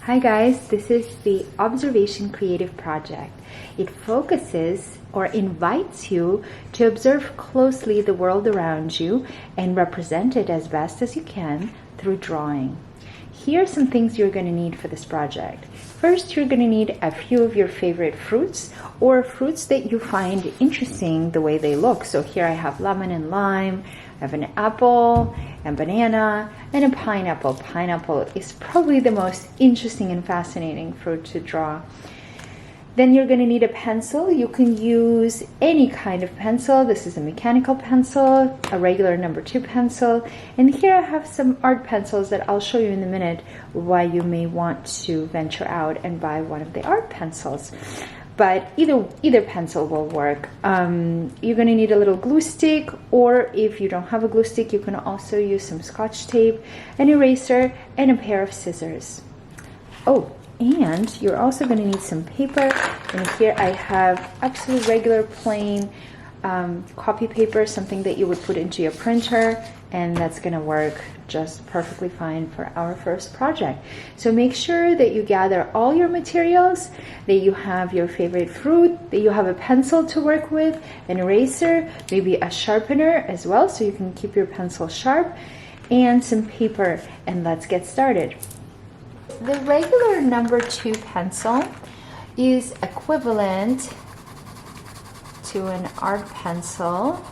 Hi guys, this is the Observation Creative Project. It focuses or invites you to observe closely the world around you and represent it as best as you can through drawing. Here are some things you're going to need for this project. First, you're going to need a few of your favorite fruits or fruits that you find interesting the way they look. So here I have lemon and lime, I have an apple and banana and a pineapple. Pineapple is probably the most interesting and fascinating fruit to draw. Then you're going to need a pencil. You can use any kind of pencil. This is a mechanical pencil, a regular number 2 pencil. And here I have some art pencils that I'll show you in a minute why you may want to venture out and buy one of the art pencils. But either pencil will work. You're going to need a little glue stick, or if you don't have a glue stick, you can also use some Scotch tape, an eraser, and a pair of scissors. Oh, and you're also going to need some paper. And here I have absolute regular plain copy paper, something that you would put into your printer, and that's going to work just perfectly fine for our first project. So make sure that you gather all your materials, that you have your favorite fruit, that you have a pencil to work with, an eraser, maybe a sharpener as well so you can keep your pencil sharp, and some paper, and let's get started. The regular number 2 pencil is equivalent to an art pencil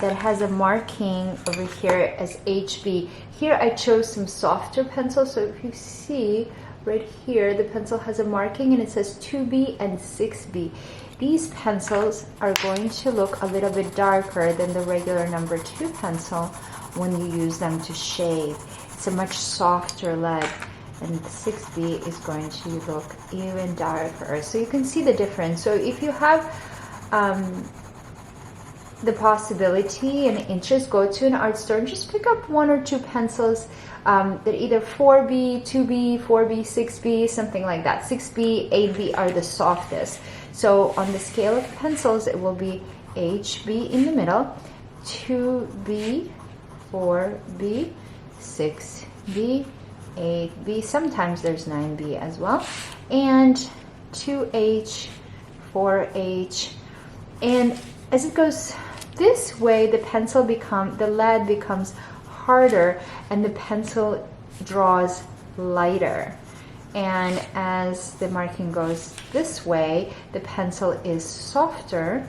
that has a marking over here as HB. Here I chose some softer pencils, so if you see right here, the pencil has a marking and it says 2B and 6B. These pencils are going to look a little bit darker than the regular number 2 pencil when you use them to shade. It's a much softer lead, and the 6B is going to look even darker. So you can see the difference. So if you have the possibility and interest, go to an art store and just pick up 1 or 2 pencils that either 4B, 2B, 4B, 6B, something like that. 6B, 8B are the softest. So on the scale of pencils, it will be HB in the middle, 2B, 4B, 6B, 8B, sometimes there's 9B as well, and 2H, 4H, and as it goes this way, the lead becomes harder and the pencil draws lighter. And as the marking goes this way, the pencil is softer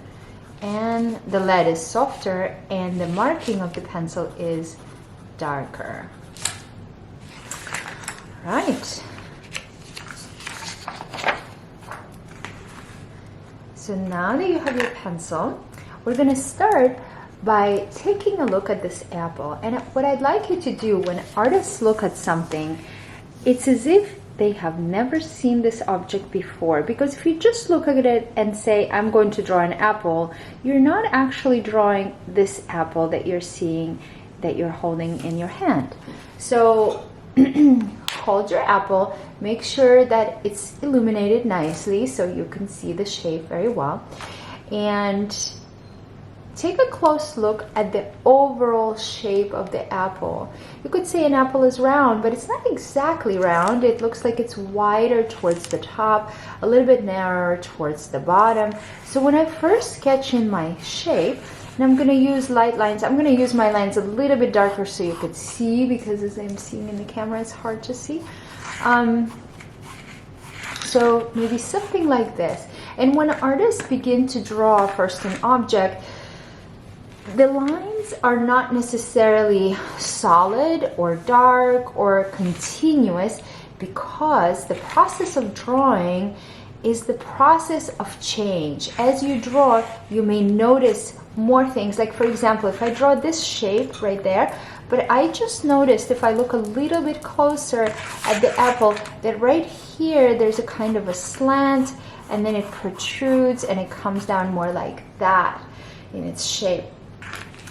and the lead is softer and the marking of the pencil is darker. Right. So now that you have your pencil, we're going to start by taking a look at this apple. And what I'd like you to do when artists look at something, it's as if they have never seen this object before. Because if you just look at it and say, I'm going to draw an apple, you're not actually drawing this apple that you're seeing, that you're holding in your hand. So hold your apple, make sure that it's illuminated nicely so you can see the shape very well, and take a close look at the overall shape of the apple. You could say an apple is round, but it's not exactly round. It looks like it's wider towards the top, a little bit narrower towards the bottom. So when I first sketch in my shape, and I'm going to use light lines. I'm going to use my lines a little bit darker so you could see, because as I'm seeing in the camera, it's hard to see. So maybe something like this. And when artists begin to draw first an object, the lines are not necessarily solid or dark or continuous, because the process of drawing is the process of change. As you draw, you may notice more things. Like for example, if I draw this shape right there, but I just noticed if I look a little bit closer at the apple, that right here there's a kind of a slant, and then it protrudes and it comes down more like that in its shape.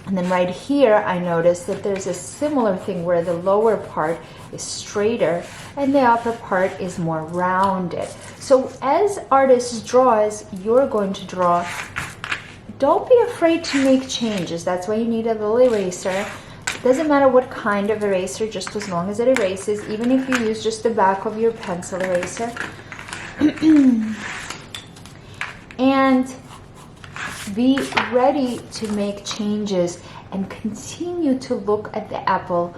And then right here I noticed that there's a similar thing where the lower part is straighter and the upper part is more rounded. So as artists draw, as you're going to draw, don't be afraid to make changes. That's why you need a little eraser. Doesn't matter what kind of eraser, just as long as it erases, even if you use just the back of your pencil eraser. And be ready to make changes and continue to look at the apple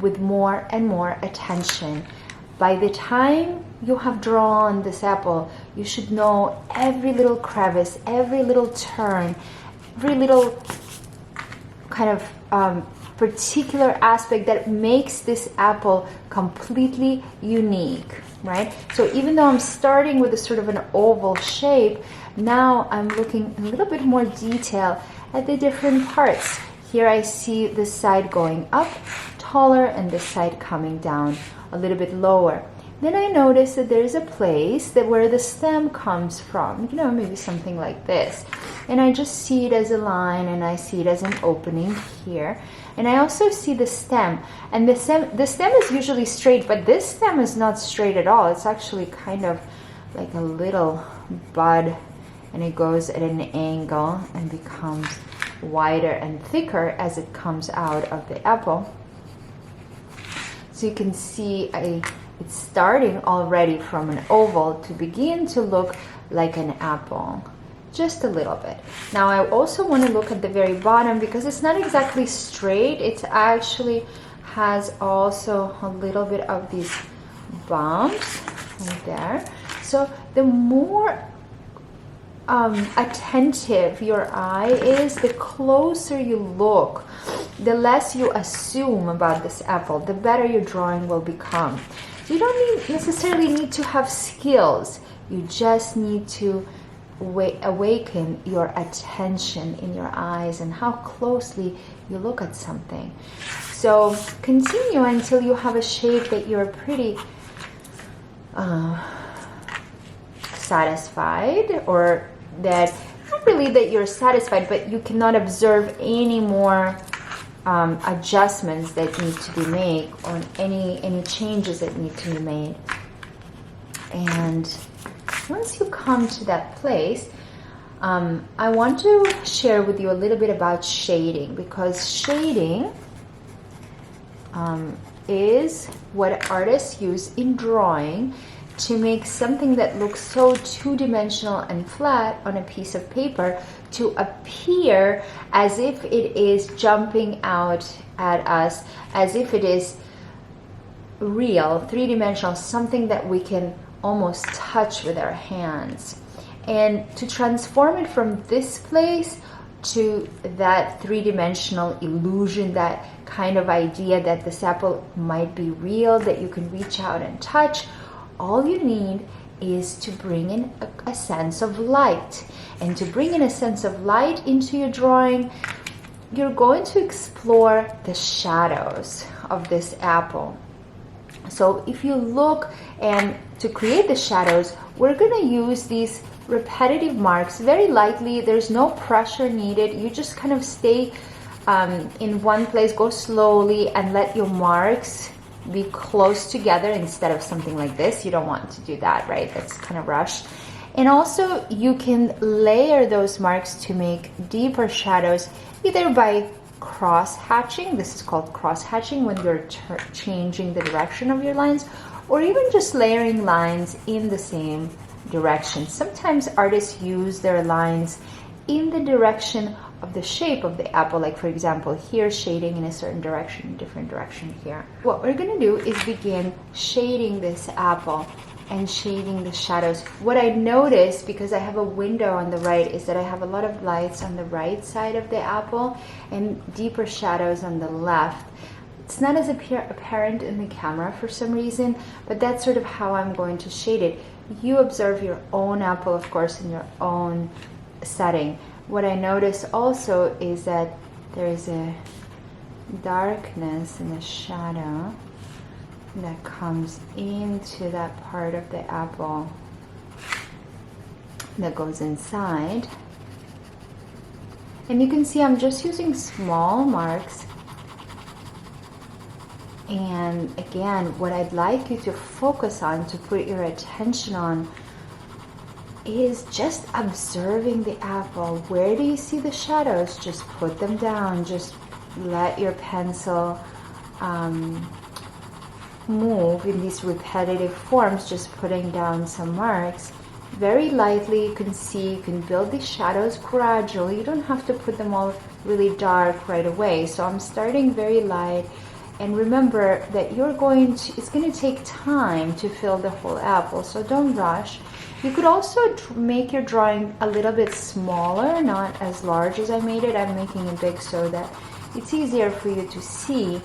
with more and more attention. By the time you have drawn this apple, you should know every little crevice, every little turn, every little kind of particular aspect that makes this apple completely unique, right? So even though I'm starting with a sort of an oval shape, now I'm looking in a little bit more detail at the different parts. Here I see this side going up taller and this side coming down a little bit lower. Then I notice that there's a place that where the stem comes from, you know, maybe something like this. And I just see it as a line, and I see it as an opening here. And I also see the stem. And the stem is usually straight, but this stem is not straight at all. It's actually kind of like a little bud, and it goes at an angle and becomes wider and thicker as it comes out of the apple. So you can see it's starting already from an oval to begin to look like an apple, just a little bit. Now I also want to look at the very bottom because it's not exactly straight. It actually has also a little bit of these bumps right there. So the more attentive your eye is, the closer you look, the less you assume about this apple, the better your drawing will become. So you don't necessarily need to have skills. You just need to awaken your attention in your eyes and how closely you look at something. So continue until you have a shape that you're pretty satisfied, or that, not really that you're satisfied, but you cannot observe any more adjustments that need to be made, or any changes that need to be made. And once you come to that place, I want to share with you a little bit about shading, because shading is what artists use in drawing to make something that looks so two-dimensional and flat on a piece of paper to appear as if it is jumping out at us, as if it is real, three-dimensional, something that we can almost touch with our hands. And to transform it from this place to that three-dimensional illusion, that kind of idea that this apple might be real, that you can reach out and touch, all you need is to bring in a sense of light. And to bring in a sense of light into your drawing, you're going to explore the shadows of this apple. So if you look, and to create the shadows, we're going to use these repetitive marks very lightly. There's no pressure needed. You just kind of stay in one place, go slowly, and let your marks be close together instead of something like this. You don't want to do that, right? That's kind of rushed. And also you can layer those marks to make deeper shadows, either by cross hatching. This is called cross hatching, when you're changing the direction of your lines, or even just layering lines in the same direction. Sometimes artists use their lines in the direction of the shape of the apple, like for example here, shading in a certain direction, different direction here. What we're going to do is begin shading this apple and shading the shadows. What I noticed, because I have a window on the right, is that I have a lot of lights on the right side of the apple and deeper shadows on the left. It's not as apparent in the camera for some reason, but that's sort of how I'm going to shade it. You observe your own apple, of course, in your own setting. What I notice also is that there is a darkness and a shadow that comes into that part of the apple that goes inside. And you can see I'm just using small marks. And again, what I'd like you to focus on, to put your attention on, is just observing the apple. Where do you see the shadows? Just put them down. Just let your pencil move in these repetitive forms, just putting down some marks very lightly. You can see, you can build these shadows gradually. You don't have to put them all really dark right away. So I'm starting very light, and remember that it's going to take time to fill the whole apple, so don't rush. You could also make your drawing a little bit smaller, not as large as I made it. I'm making it big so that it's easier for you to see.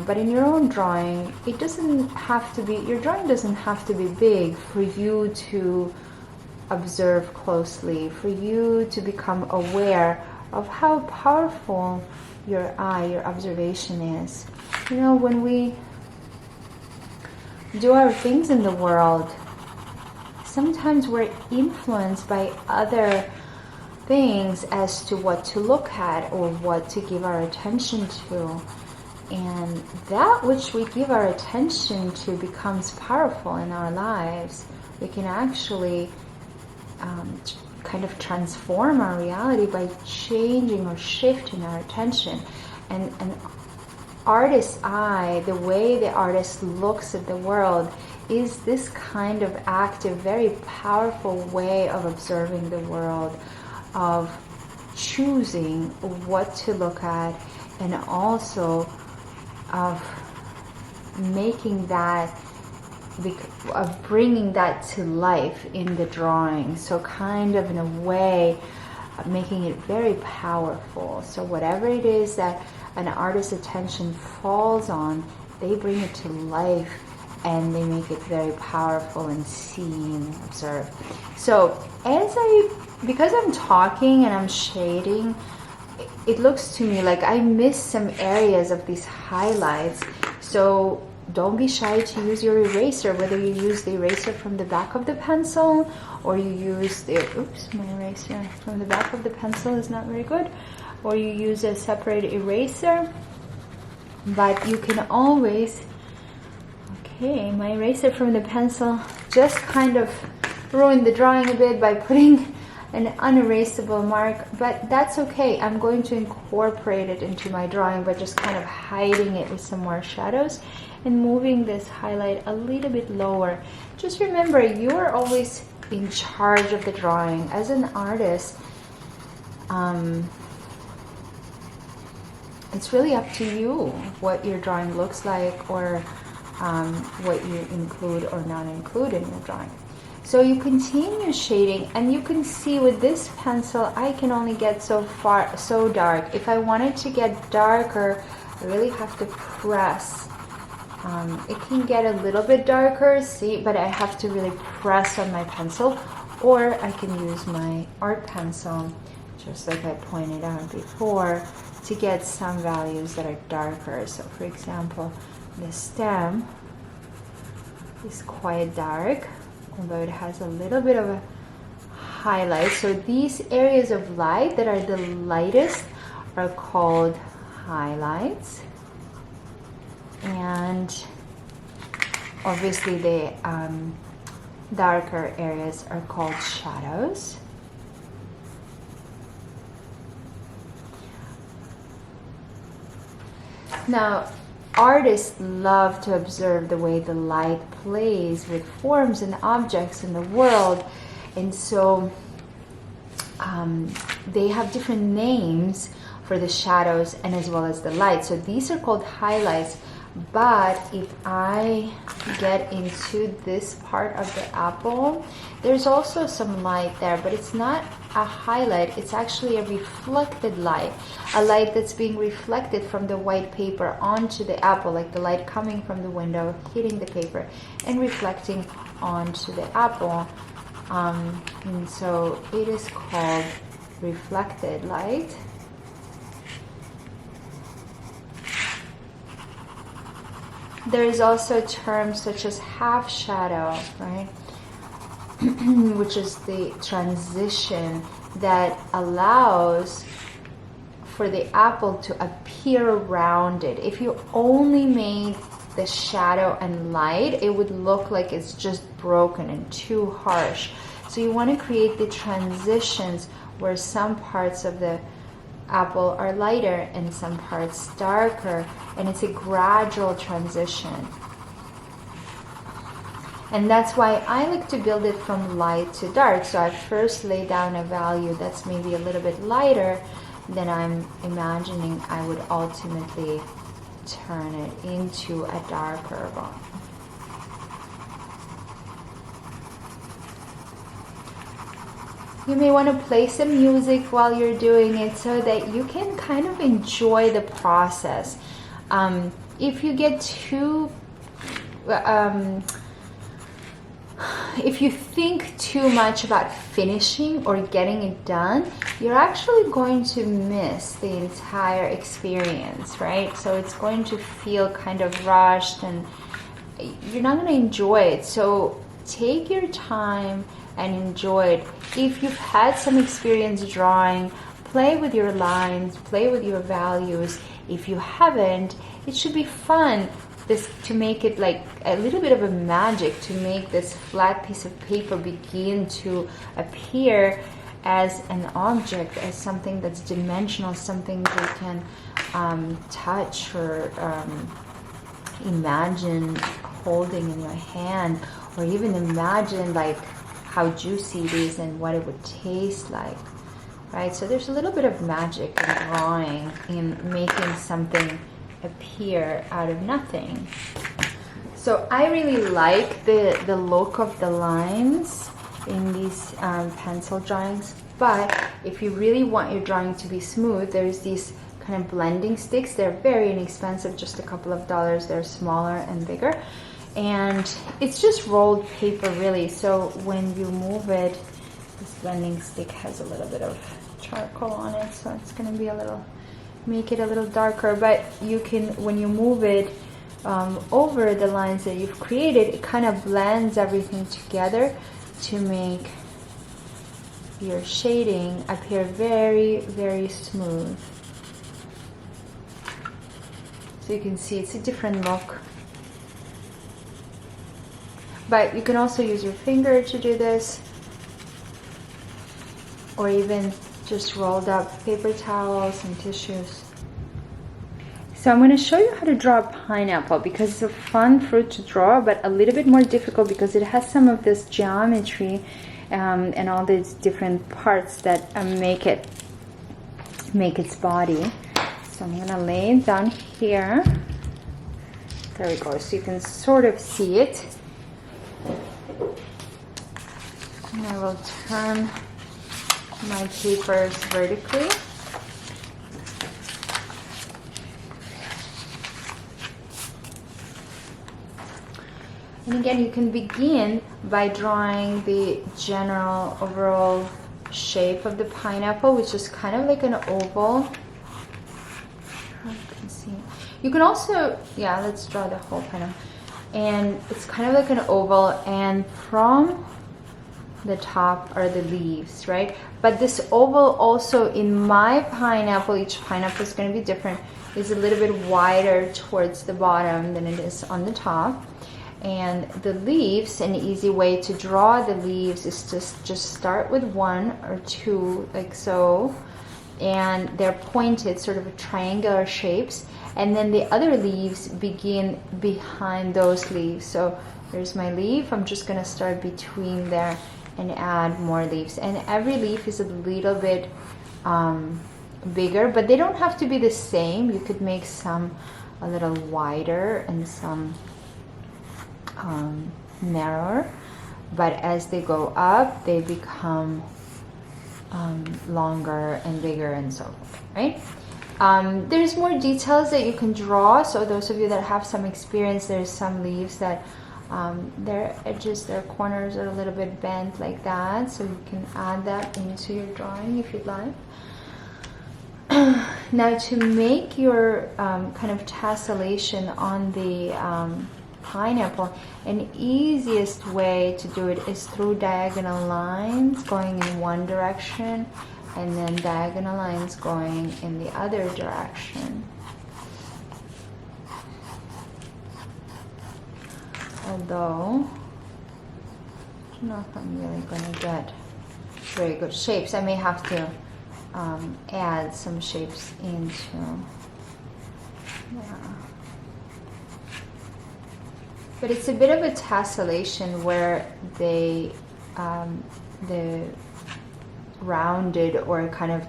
But in your own drawing, your drawing doesn't have to be big for you to observe closely, for you to become aware of how powerful your observation is. You know, when we do our things in the world, sometimes we're influenced by other things as to what to look at or what to give our attention to. And that which we give our attention to becomes powerful in our lives. We can actually kind of transform our reality by changing or shifting our attention. And an artist's eye, the way the artist looks at the world, is this kind of active, very powerful way of observing the world, of choosing what to look at, and also of making that, of bringing that to life in the drawing. So kind of in a way of making it very powerful. So whatever it is that an artist's attention falls on, they bring it to life and they make it very powerful and seen, observed. So because I'm talking and I'm shading, it looks to me like I missed some areas of these highlights. So don't be shy to use your eraser, whether you use the eraser from the back of the pencil or you use my eraser from the back of the pencil is not very good, or you use a separate eraser. But you can always, my eraser from the pencil just kind of ruined the drawing a bit by putting an unerasable mark, but that's okay. I'm going to incorporate it into my drawing by just kind of hiding it with some more shadows and moving this highlight a little bit lower. Just remember, you're always in charge of the drawing. As an artist, it's really up to you what your drawing looks like, or what you include or not include in your drawing. So you continue shading, and you can see with this pencil I can only get so dark. If I wanted to get darker, I really have to press. It can get a little bit darker, but I have to really press on my pencil, or I can use my art pencil, just like I pointed out before, to get some values that are darker. So for example, the stem is quite dark, although it has a little bit of a highlight. So these areas of light that are the lightest are called highlights, and obviously the darker areas are called shadows. Now, artists love to observe the way the light plays with forms and objects in the world, and so they have different names for the shadows and as well as the light. So these are called highlights, but if I get into this part of the apple, there's also some light there, but it's not a highlight, it's actually a reflected light, a light that's being reflected from the white paper onto the apple, like the light coming from the window, hitting the paper and reflecting onto the apple. And so it is called reflected light. There is also terms such as half shadow, right? Which is the transition that allows for the apple to appear rounded. If you only made the shadow and light, it would look like it's just broken and too harsh. So you want to create the transitions where some parts of the apple are lighter and some parts darker, and it's a gradual transition. And that's why I like to build it from light to dark. So I first lay down a value that's maybe a little bit lighter than I'm imagining I would ultimately turn it into a darker one. You may want to play some music while you're doing it so that you can kind of enjoy the process. If you get too if you think too much about finishing or getting it done, you're actually going to miss the entire experience, right? So it's going to feel kind of rushed and you're not going to enjoy it. So take your time and enjoy it. If you've had some experience drawing, play with your lines, play with your values. If you haven't, it should be fun to make it like a little bit of a magic, to make this flat piece of paper begin to appear as an object, as something that's dimensional, something you can touch or imagine holding in your hand, or even imagine like how juicy it is and what it would taste like, right? So there's a little bit of magic in drawing, in making something appear out of nothing. So I really like the look of the lines in these pencil drawings, but if you really want your drawing to be smooth, there's these kind of blending sticks. They're very inexpensive, just a couple of dollars. They're smaller and bigger, and it's just rolled paper really. So when you move it, this blending stick has a little bit of charcoal on it, so it's going to be make it a little darker, but you can, when you move it over the lines that you've created, it kind of blends everything together to make your shading appear very, very smooth. So you can see it's a different look. But you can also use your finger to do this, or even just rolled up paper towels and tissues. So I'm going to show you how to draw a pineapple, because it's a fun fruit to draw, but a little bit more difficult because it has some of this geometry and all these different parts that make its body. So I'm going to lay it down here. There we go, so you can sort of see it. And I will turn my papers vertically. And again, you can begin by drawing the general overall shape of the pineapple, which is kind of like an oval. You can see. You can also, yeah, let's draw the whole pineapple. And it's kind of like an oval, and from the top are the leaves, right? But this oval also, in my pineapple, each pineapple is going to be different, is a little bit wider towards the bottom than it is on the top. And the leaves, an easy way to draw the leaves is just start with one or two, like so, and they're pointed, sort of triangular shapes, and then the other leaves begin behind those leaves. So there's my leaf, I'm just going to start between there and add more leaves, and every leaf is a little bit bigger, but they don't have to be the same. You could make some a little wider and some narrower, but as they go up they become longer and bigger and so forth, right? There's more details that you can draw, so those of you that have some experience, there's some leaves that their edges, their corners are a little bit bent like that, so you can add that into your drawing if you'd like. Now, to make your kind of tessellation on the pineapple, an easiest way to do it is through diagonal lines going in one direction and then diagonal lines going in the other direction. Although I don't know if I'm really going to get very good shapes. I may have to add some shapes into. Yeah. But it's a bit of a tessellation where the rounded or kind of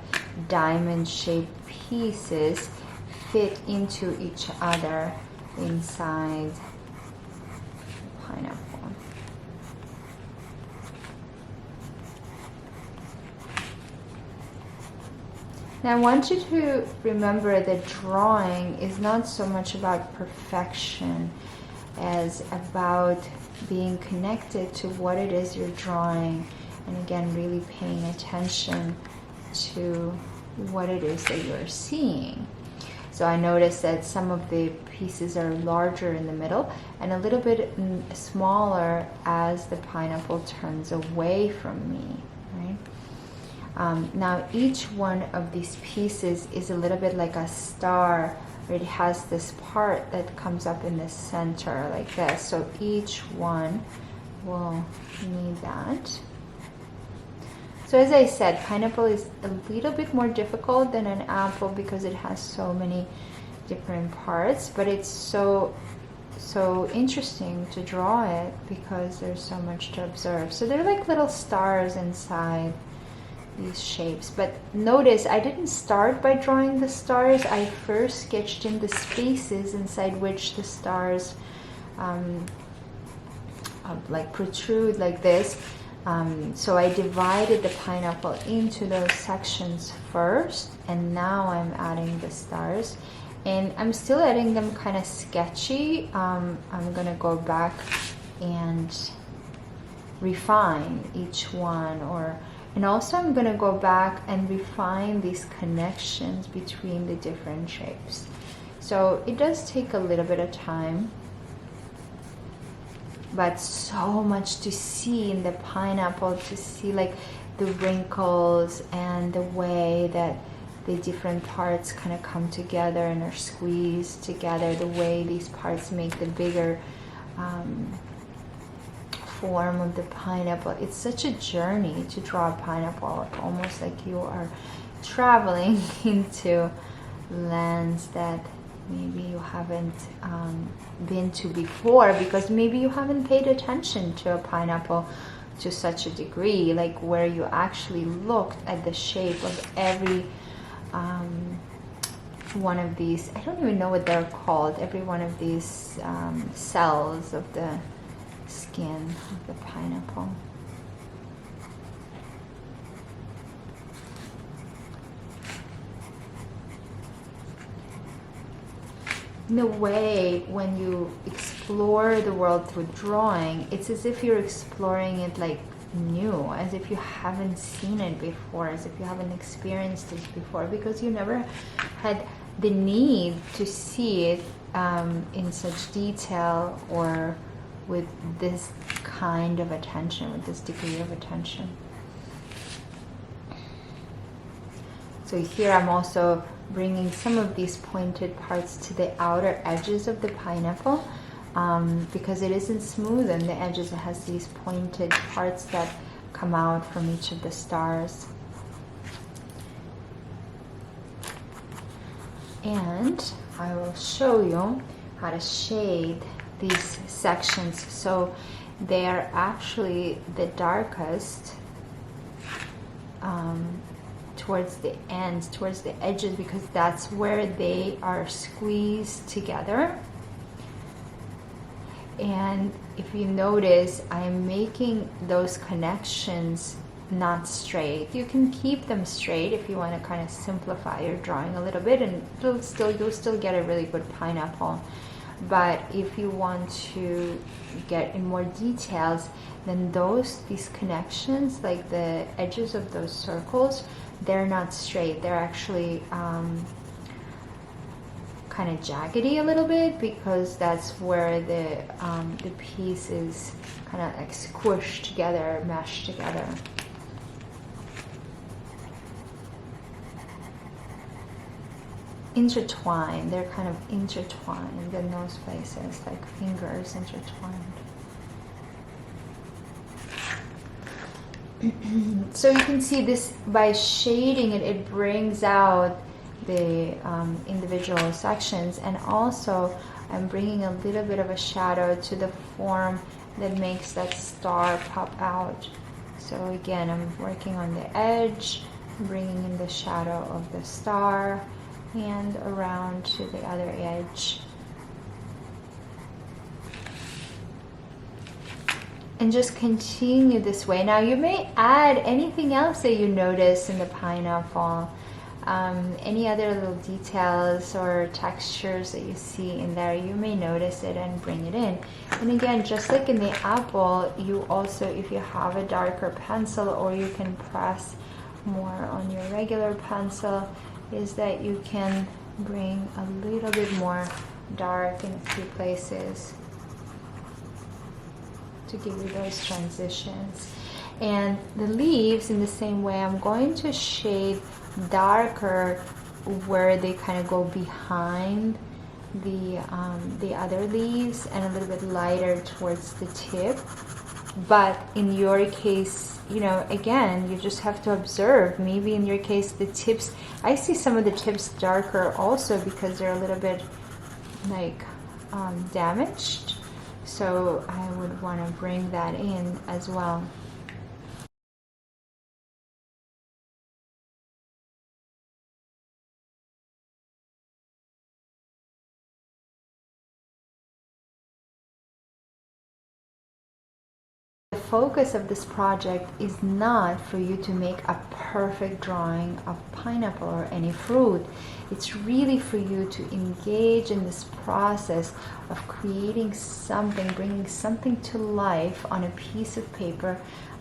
diamond-shaped pieces fit into each other inside the pineapple. Now I want you to remember that drawing is not so much about perfection as about being connected to what it is you're drawing, and again really paying attention to what it is that you're seeing. So I noticed that some of the pieces are larger in the middle and a little bit smaller as the pineapple turns away from me, right? Now each one of these pieces is a little bit like a star. It has this part that comes up in the center like this. So each one will need that. So as I said, pineapple is a little bit more difficult than an apple because it has so many different parts, but it's so interesting to draw it because there's so much to observe. So they're like little stars inside these shapes. But notice I didn't start by drawing the stars. I first sketched in the spaces inside which the stars like protrude like this. So I divided the pineapple into those sections first, and now I'm adding the stars, and I'm still adding them kind of sketchy. I'm gonna go back and refine each one, and also I'm gonna go back and refine these connections between the different shapes. So it does take a little bit of time, but so much to see in the pineapple, to see like the wrinkles and the way that the different parts kind of come together and are squeezed together, the way these parts make the bigger form of the pineapple. It's such a journey to draw a pineapple, almost like you are traveling into lands that maybe you haven't been to before, because maybe you haven't paid attention to a pineapple to such a degree, like where you actually looked at the shape of every one of these, I don't even know what they're called, every one of these cells of the skin of the pineapple. In a way, when you explore the world through drawing, it's as if you're exploring it like new, as if you haven't seen it before, as if you haven't experienced it before, because you never had the need to see it in such detail or with this kind of attention, with this degree of attention. So here I'm also bringing some of these pointed parts to the outer edges of the pineapple, because it isn't smooth on the edges. It has these pointed parts that come out from each of the stars. And I will show you how to shade these sections so they are actually the darkest towards the ends, towards the edges, because that's where they are squeezed together. And if you notice, I'm making those connections not straight. You can keep them straight if you want to kind of simplify your drawing a little bit, and you'll still get a really good pineapple. But if you want to get in more details, then these connections, like the edges of those circles, they're not straight. They're actually kind of jaggedy a little bit, because that's where the piece is kind of like squished together, meshed together. Intertwined, they're kind of intertwined in those places, like fingers intertwined. So you can see this by shading it, it brings out the individual sections, and also I'm bringing a little bit of a shadow to the form that makes that star pop out. So again, I'm working on the edge, bringing in the shadow of the star, and around to the other edge. And just continue this way. Now you may add anything else that you notice in the pineapple, any other little details or textures that you see in there, you may notice it and bring it in. And again, just like in the apple, you also, if you have a darker pencil, or you can press more on your regular pencil, is that you can bring a little bit more dark in a few places to give you those transitions. And the leaves, in the same way, I'm going to shade darker where they kind of go behind the other leaves, and a little bit lighter towards the tip. But in your case, you know, again, you just have to observe. Maybe in your case, the tips, I see some of the tips darker also because they're a little bit like damaged. So I would want to bring that in as well. The focus of this project is not for you to make a perfect drawing of pineapple or any fruit. It's really for you to engage in this process of creating something, bringing something to life on a piece of paper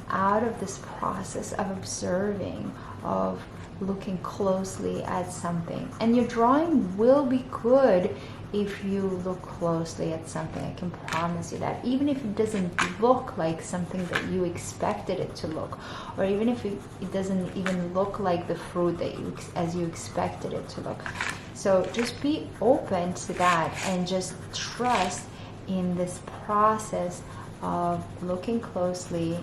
out of this process of observing, of looking closely at something. And your drawing will be good if you look closely at something. I can promise you that. Even if it doesn't look like something that you expected it to look, or even if it doesn't even look like the fruit that as you expected it to look. So just be open to that and just trust in this process of looking closely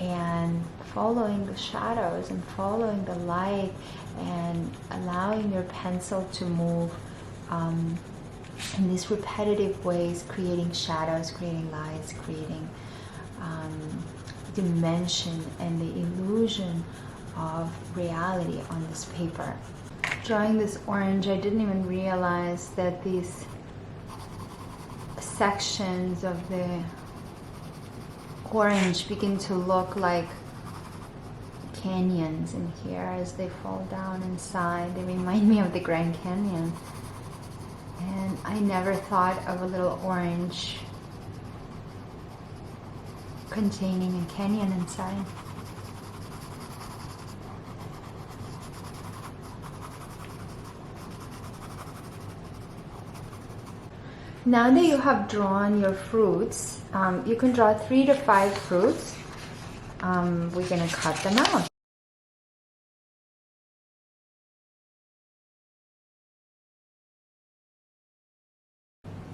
and following the shadows and following the light and allowing your pencil to move in these repetitive ways, creating shadows, creating lights, creating dimension and the illusion of reality on this paper. Drawing this orange, I didn't even realize that these sections of the orange begin to look like canyons in here as they fall down inside. They remind me of the Grand Canyon. And I never thought of a little orange containing a canyon inside. Now that you have drawn your fruits, you can draw 3 to 5 fruits. We're going to cut them out.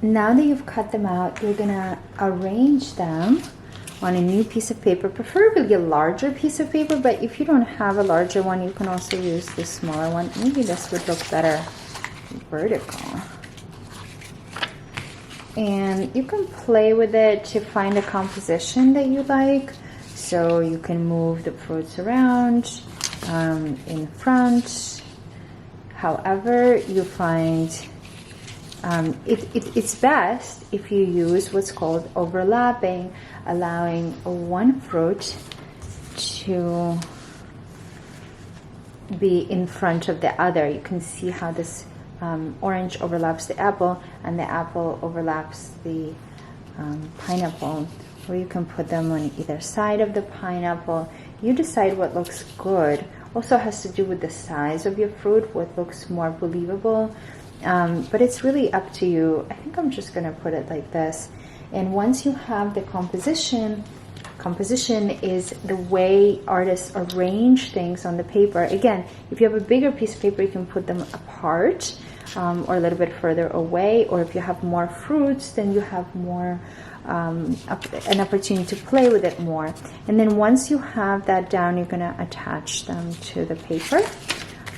Now that you've cut them out, you're going to arrange them on a new piece of paper, preferably a larger piece of paper, but if you don't have a larger one, you can also use this smaller one. Maybe this would look better vertical. And you can play with it to find a composition that you like. So you can move the fruits around in front. However you find it's best if you use what's called overlapping, allowing one fruit to be in front of the other. You can see how this orange overlaps the apple and the apple overlaps the pineapple, or you can put them on either side of the pineapple. You decide what looks good. Also has to do with the size of your fruit, what looks more believable. But it's really up to you. I think I'm just going to put it like this. And once you have the composition is the way artists arrange things on the paper. Again, if you have a bigger piece of paper, you can put them apart. or a little bit further away, or if you have more fruits, then you have more an opportunity to play with it more. And then once you have that down, you're going to attach them to the paper.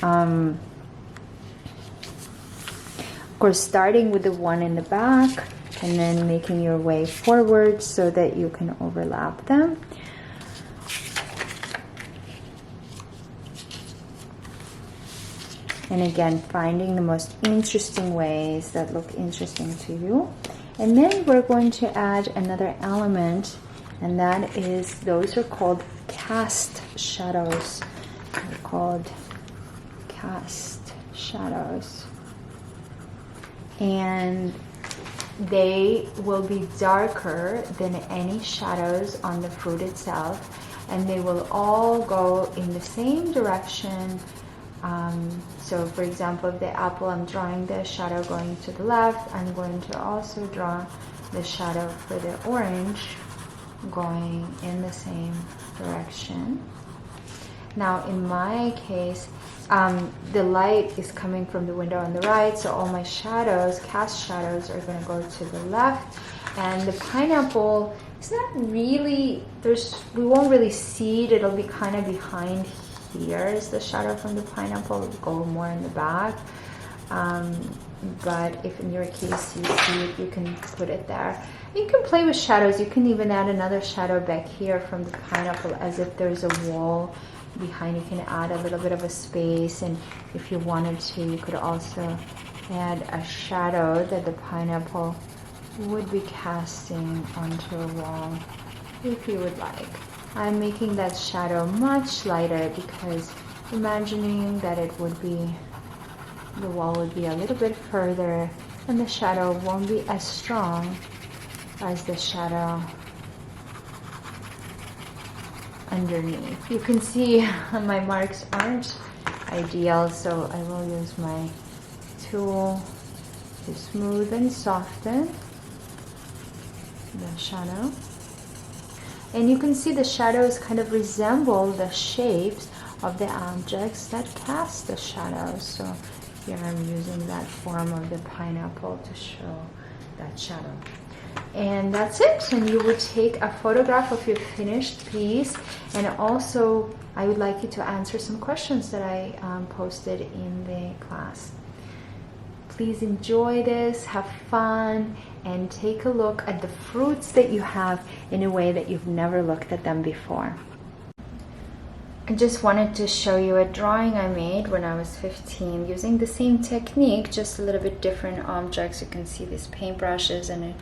Of course, starting with the one in the back and then making your way forward so that you can overlap them. And again, finding the most interesting ways that look interesting to you. And then we're going to add another element, and that is, those are called cast shadows. They're called cast shadows. And they will be darker than any shadows on the fruit itself, and they will all go in the same direction. So for example, if the apple, I'm drawing the shadow going to the left, I'm going to also draw the shadow for the orange going in the same direction. Now in my case, the light is coming from the window on the right, so all my shadows, cast shadows, are going to go to the left. And the pineapple, it's not really, we won't really see it, it'll be kind of behind here is the shadow from the pineapple. It'll go more in the back. But if in your case you see it, you can put it there. You can play with shadows. You can even add another shadow back here from the pineapple, as if there's a wall behind. You can add a little bit of a space, and if you wanted to, you could also add a shadow that the pineapple would be casting onto a wall, if you would like. I'm making that shadow much lighter because imagining that it would be, the wall would be a little bit further and the shadow won't be as strong as the shadow underneath. You can see my marks aren't ideal, so I will use my tool to smooth and soften the shadow. And you can see the shadows kind of resemble the shapes of the objects that cast the shadows. So here I'm using that form of the pineapple to show that shadow. And that's it. And you would take a photograph of your finished piece. And also, I would like you to answer some questions that I posted in the class. Please enjoy this, have fun, and take a look at the fruits that you have in a way that you've never looked at them before. I just wanted to show you a drawing I made when I was 15 using the same technique, just a little bit different objects. You can see these paintbrushes and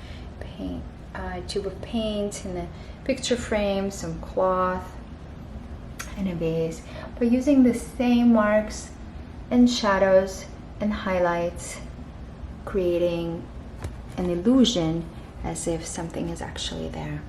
a tube of paint and a picture frame, some cloth, and a vase. But using the same marks and shadows and highlights, creating an illusion as if something is actually there.